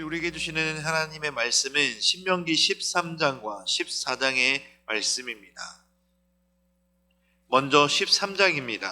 우리에게 주시는 하나님의 말씀은 신명기 13장과 14장의 말씀입니다. 먼저 13장입니다.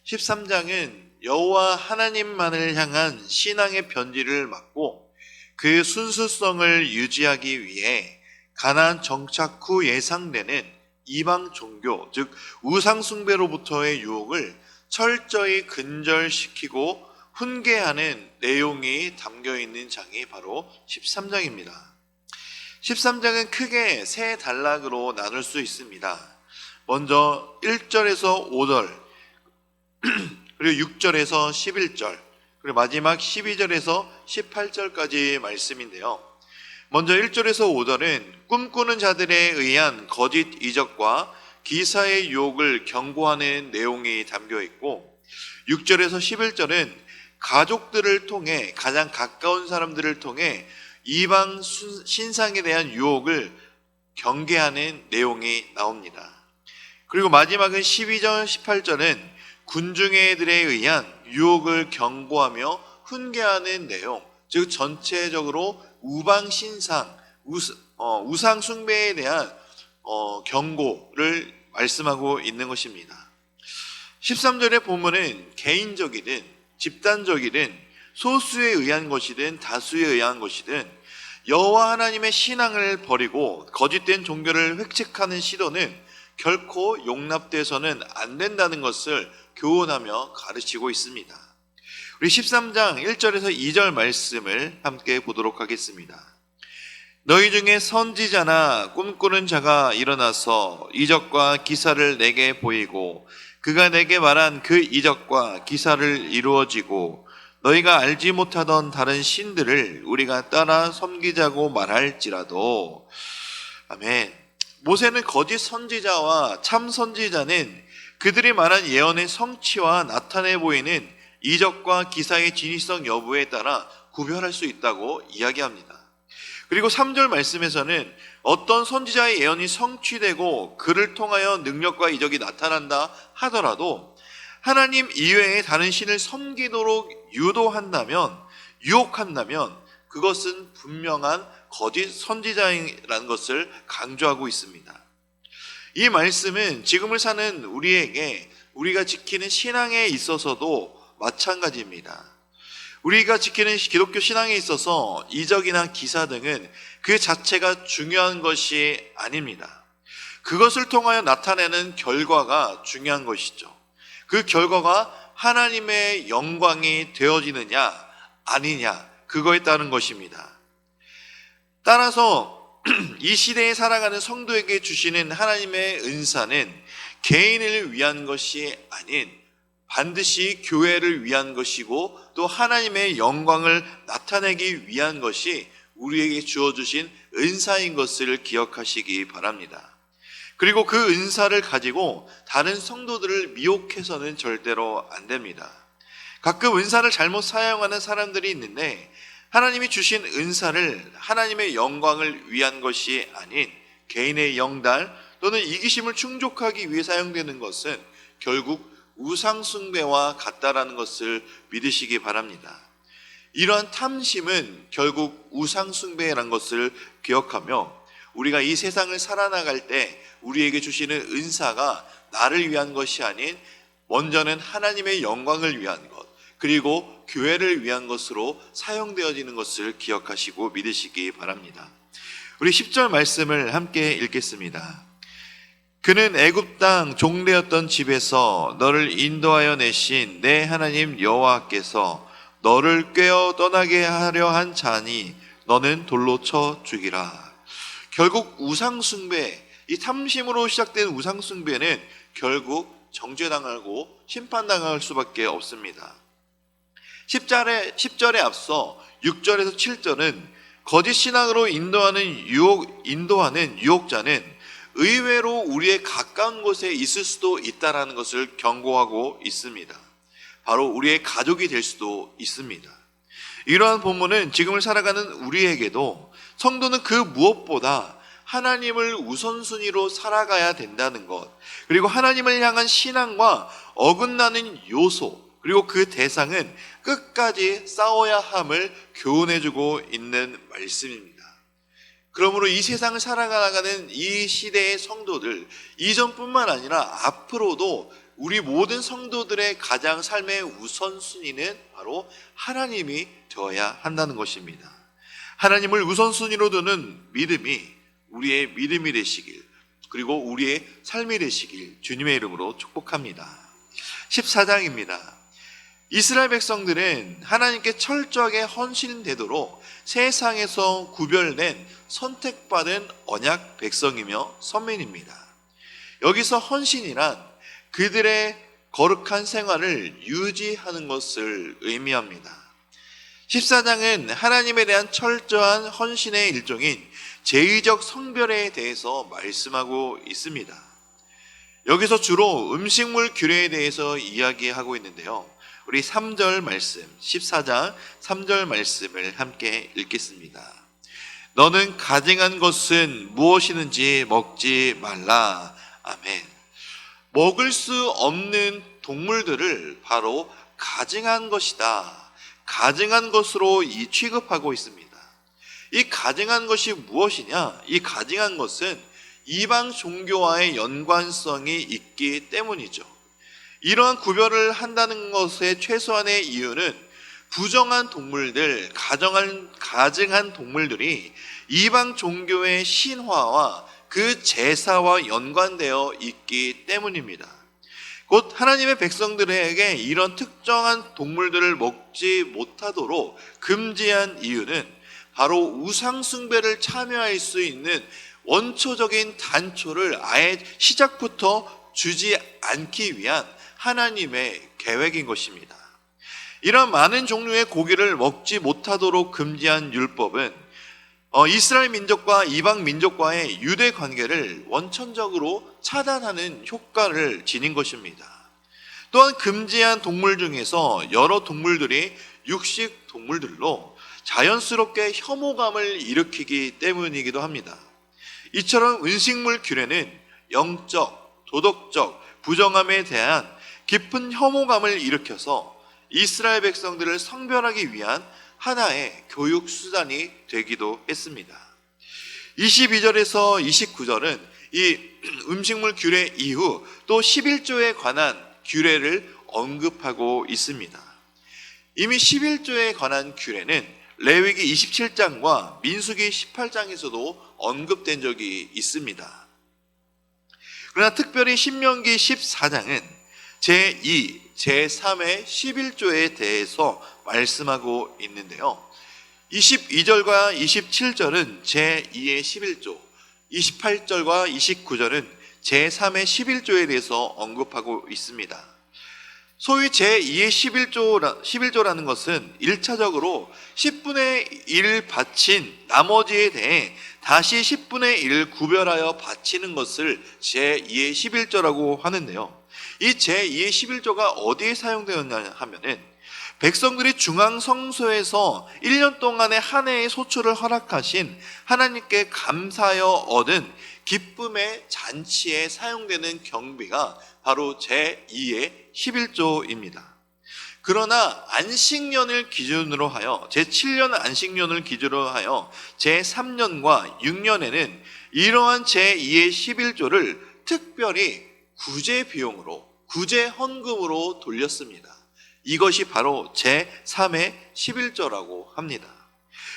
13장은 여호와 하나님만을 향한 신앙의 편지를 맡고 그 순수성을 유지하기 위해 가나안 정착 후 예상되는 이방 종교, 즉 우상 숭배로부터의 유혹을 철저히 근절시키고 훈계하는 내용이 담겨있는 장이 바로 13장입니다. 13장은 크게 세 단락으로 나눌 수 있습니다. 먼저 1절에서 5절, 그리고 6절에서 11절, 그리고 마지막 12절에서 18절까지 말씀인데요. 먼저 1절에서 5절은 꿈꾸는 자들에 의한 거짓 이적과 기사의 유혹을 경고하는 내용이 담겨 있고, 6절에서 11절은 가족들을 통해, 가장 가까운 사람들을 통해 이방 신상에 대한 유혹을 경계하는 내용이 나옵니다. 그리고 마지막은 12절, 18절은 군중애들에 의한 유혹을 경고하며 훈계하는 내용, 즉 전체적으로 우방 신상, 우상 숭배에 대한 경고를 말씀하고 있는 것입니다. 13절의 본문은 개인적이든 집단적이든 소수에 의한 것이든 다수에 의한 것이든 여호와 하나님의 신앙을 버리고 거짓된 종교를 획책하는 시도는 결코 용납돼서는 안 된다는 것을 교훈하며 가르치고 있습니다. 우리 13장 1절에서 2절 말씀을 함께 보도록 하겠습니다. 너희 중에 선지자나 꿈꾸는 자가 일어나서 이적과 기사를 내게 보이고 그가 내게 말한 그 이적과 기사를 이루어지고 너희가 알지 못하던 다른 신들을 우리가 따라 섬기자고 말할지라도. 아멘. 모세는 거짓 선지자와 참 선지자는 그들이 말한 예언의 성취와 나타내 보이는 이적과 기사의 진위성 여부에 따라 구별할 수 있다고 이야기합니다. 그리고 3절 말씀에서는 어떤 선지자의 예언이 성취되고 그를 통하여 능력과 이적이 나타난다 하더라도 하나님 이외에 다른 신을 섬기도록 유혹한다면 그것은 분명한 거짓 선지자라는 것을 강조하고 있습니다. 이 말씀은 지금을 사는 우리에게 우리가 지키는 신앙에 있어서도 마찬가지입니다. 우리가 지키는 기독교 신앙에 있어서 이적이나 기사 등은 그 자체가 중요한 것이 아닙니다. 그것을 통하여 나타내는 결과가 중요한 것이죠. 그 결과가 하나님의 영광이 되어지느냐 아니냐, 그거에 따른 것입니다. 따라서 이 시대에 살아가는 성도에게 주시는 하나님의 은사는 개인을 위한 것이 아닌 반드시 교회를 위한 것이고 또 하나님의 영광을 나타내기 위한 것이 우리에게 주어주신 은사인 것을 기억하시기 바랍니다. 그리고 그 은사를 가지고 다른 성도들을 미혹해서는 절대로 안 됩니다. 가끔 은사를 잘못 사용하는 사람들이 있는데 하나님이 주신 은사를 하나님의 영광을 위한 것이 아닌 개인의 영달 또는 이기심을 충족하기 위해 사용되는 것은 결국 우상 숭배와 같다라는 것을 믿으시기 바랍니다. 이러한 탐심은 결국 우상 숭배라는 것을 기억하며 우리가 이 세상을 살아나갈 때 우리에게 주시는 은사가 나를 위한 것이 아닌 먼저는 하나님의 영광을 위한 것, 그리고 교회를 위한 것으로 사용되어지는 것을 기억하시고 믿으시기 바랍니다. 우리 10절 말씀을 함께 읽겠습니다. 그는 애굽 땅 종되었던 집에서 너를 인도하여 내신 내 하나님 여호와께서 너를 꿰어 떠나게 하려 한 자니 너는 돌로 쳐 죽이라. 결국 우상숭배, 이 탐심으로 시작된 우상숭배는 결국 정죄당하고 심판당할 수밖에 없습니다. 10절에 앞서 6절에서 7절은 거짓 신앙으로 인도하는 유혹자는 의외로 우리의 가까운 곳에 있을 수도 있다라는 것을 경고하고 있습니다. 바로 우리의 가족이 될 수도 있습니다. 이러한 본문은 지금을 살아가는 우리에게도 성도는 그 무엇보다 하나님을 우선순위로 살아가야 된다는 것, 그리고 하나님을 향한 신앙과 어긋나는 요소, 그리고 그 대상은 끝까지 싸워야 함을 교훈해주고 있는 말씀입니다. 그러므로 이 세상을 살아가는 이 시대의 성도들, 이전뿐만 아니라 앞으로도 우리 모든 성도들의 가장 삶의 우선순위는 바로 하나님이 되어야 한다는 것입니다. 하나님을 우선순위로 두는 믿음이 우리의 믿음이 되시길, 그리고 우리의 삶이 되시길 주님의 이름으로 축복합니다. 14장입니다. 이스라엘 백성들은 하나님께 철저하게 헌신되도록 세상에서 구별된 선택받은 언약 백성이며 선민입니다. 여기서 헌신이란 그들의 거룩한 생활을 유지하는 것을 의미합니다. 14장은 하나님에 대한 철저한 헌신의 일종인 제의적 성별에 대해서 말씀하고 있습니다. 여기서 주로 음식물 규례에 대해서 이야기하고 있는데요. 우리 3절 말씀, 14장 3절 말씀을 함께 읽겠습니다. 너는 가증한 것은 무엇이든지 먹지 말라. 아멘. 먹을 수 없는 동물들을 바로 가증한 것이다, 가증한 것으로 취급하고 있습니다. 이 가증한 것이 무엇이냐? 이 가증한 것은 이방 종교와의 연관성이 있기 때문이죠. 이러한 구별을 한다는 것의 최소한의 이유는 부정한 동물들, 가증한 동물들이 이방 종교의 신화와 그 제사와 연관되어 있기 때문입니다. 곧 하나님의 백성들에게 이런 특정한 동물들을 먹지 못하도록 금지한 이유는 바로 우상 숭배를 참여할 수 있는 원초적인 단초를 아예 시작부터 주지 않기 위한 하나님의 계획인 것입니다. 이런 많은 종류의 고기를 먹지 못하도록 금지한 율법은 이스라엘 민족과 이방 민족과의 유대 관계를 원천적으로 차단하는 효과를 지닌 것입니다. 또한 금지한 동물 중에서 여러 동물들이 육식 동물들로 자연스럽게 혐오감을 일으키기 때문이기도 합니다. 이처럼 음식물 규례는 영적, 도덕적 부정함에 대한 깊은 혐오감을 일으켜서 이스라엘 백성들을 성별하기 위한 하나의 교육 수단이 되기도 했습니다. 22절에서 29절은 이 음식물 규례 이후 또 11조에 관한 규례를 언급하고 있습니다. 이미 11조에 관한 규례는 레위기 27장과 민수기 18장에서도 언급된 적이 있습니다. 그러나 특별히 신명기 14장은 제2, 제3의 11조에 대해서 말씀하고 있는데요. 22절과 27절은 제2의 11조, 28절과 29절은 제3의 11조에 대해서 언급하고 있습니다. 소위 제2의 11조라는 것은 1차적으로 10분의 1 바친 나머지에 대해 다시 10분의 1 구별하여 바치는 것을 제2의 11조라고 하는데요. 이 제2의 11조가 어디에 사용되었냐 하면은 백성들이 중앙 성소에서 1년 동안의 한 해의 소출을 허락하신 하나님께 감사하여 얻은 기쁨의 잔치에 사용되는 경비가 바로 제2의 11조입니다. 그러나 안식년을 기준으로 하여 제7년 안식년을 기준으로 하여 제3년과 6년에는 이러한 제2의 11조를 특별히 구제 비용으로, 구제 헌금으로 돌렸습니다. 이것이 바로 제3의 11조라고 합니다.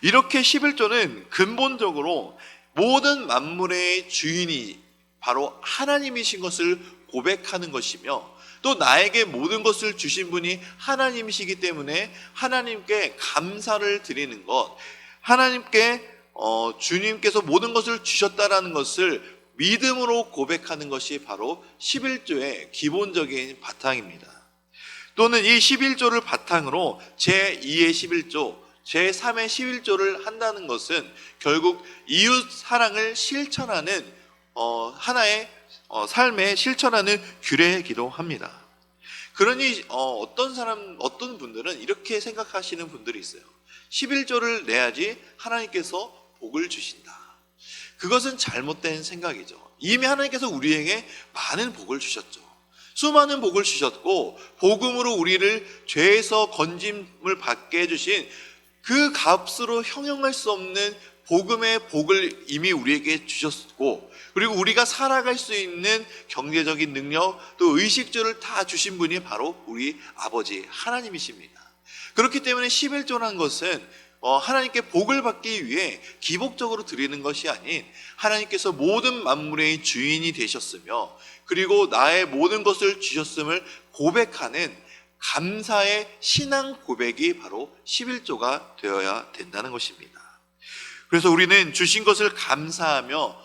이렇게 11조는 근본적으로 모든 만물의 주인이 바로 하나님이신 것을 고백하는 것이며, 또 나에게 모든 것을 주신 분이 하나님이시기 때문에 하나님께 감사를 드리는 것, 하나님께 주님께서 모든 것을 주셨다라는 것을 믿음으로 고백하는 것이 바로 11조의 기본적인 바탕입니다. 또는 이 11조를 바탕으로 제2의 11조, 제3의 11조를 한다는 것은 결국 이웃 사랑을 실천하는 하나의 삶에 실천하는 규례이기도 합니다. 그러니 어떤 분들은 이렇게 생각하시는 분들이 있어요. 11조를 내야지 하나님께서 복을 주신다. 그것은 잘못된 생각이죠. 이미 하나님께서 우리에게 많은 복을 주셨죠. 수많은 복을 주셨고 복음으로 우리를 죄에서 건짐을 받게 해주신 그 값으로 형용할 수 없는 복음의 복을 이미 우리에게 주셨고, 그리고 우리가 살아갈 수 있는 경제적인 능력 또 의식주를 다 주신 분이 바로 우리 아버지 하나님이십니다. 그렇기 때문에 11조라는 것은 하나님께 복을 받기 위해 기복적으로 드리는 것이 아닌 하나님께서 모든 만물의 주인이 되셨으며 그리고 나의 모든 것을 주셨음을 고백하는 감사의 신앙 고백이 바로 11조가 되어야 된다는 것입니다. 그래서 우리는 주신 것을 감사하며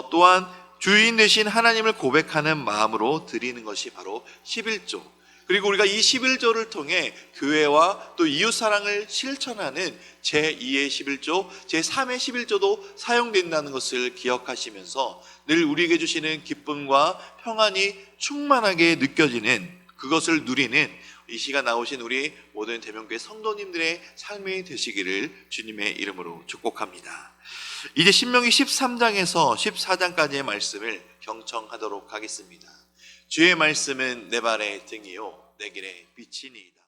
또한 주인 되신 하나님을 고백하는 마음으로 드리는 것이 바로 11조. 그리고 우리가 이 11조를 통해 교회와 또 이웃사랑을 실천하는 제2의 11조, 제3의 11조도 사용된다는 것을 기억하시면서 늘 우리에게 주시는 기쁨과 평안이 충만하게 느껴지는, 그것을 누리는 이 시간 나오신 우리 모든 대명교회 성도님들의 삶이 되시기를 주님의 이름으로 축복합니다. 이제 신명기 13장에서 14장까지의 말씀을 경청하도록 하겠습니다. 주의 말씀은 내 발의 등이요 내 길의 빛이니이다.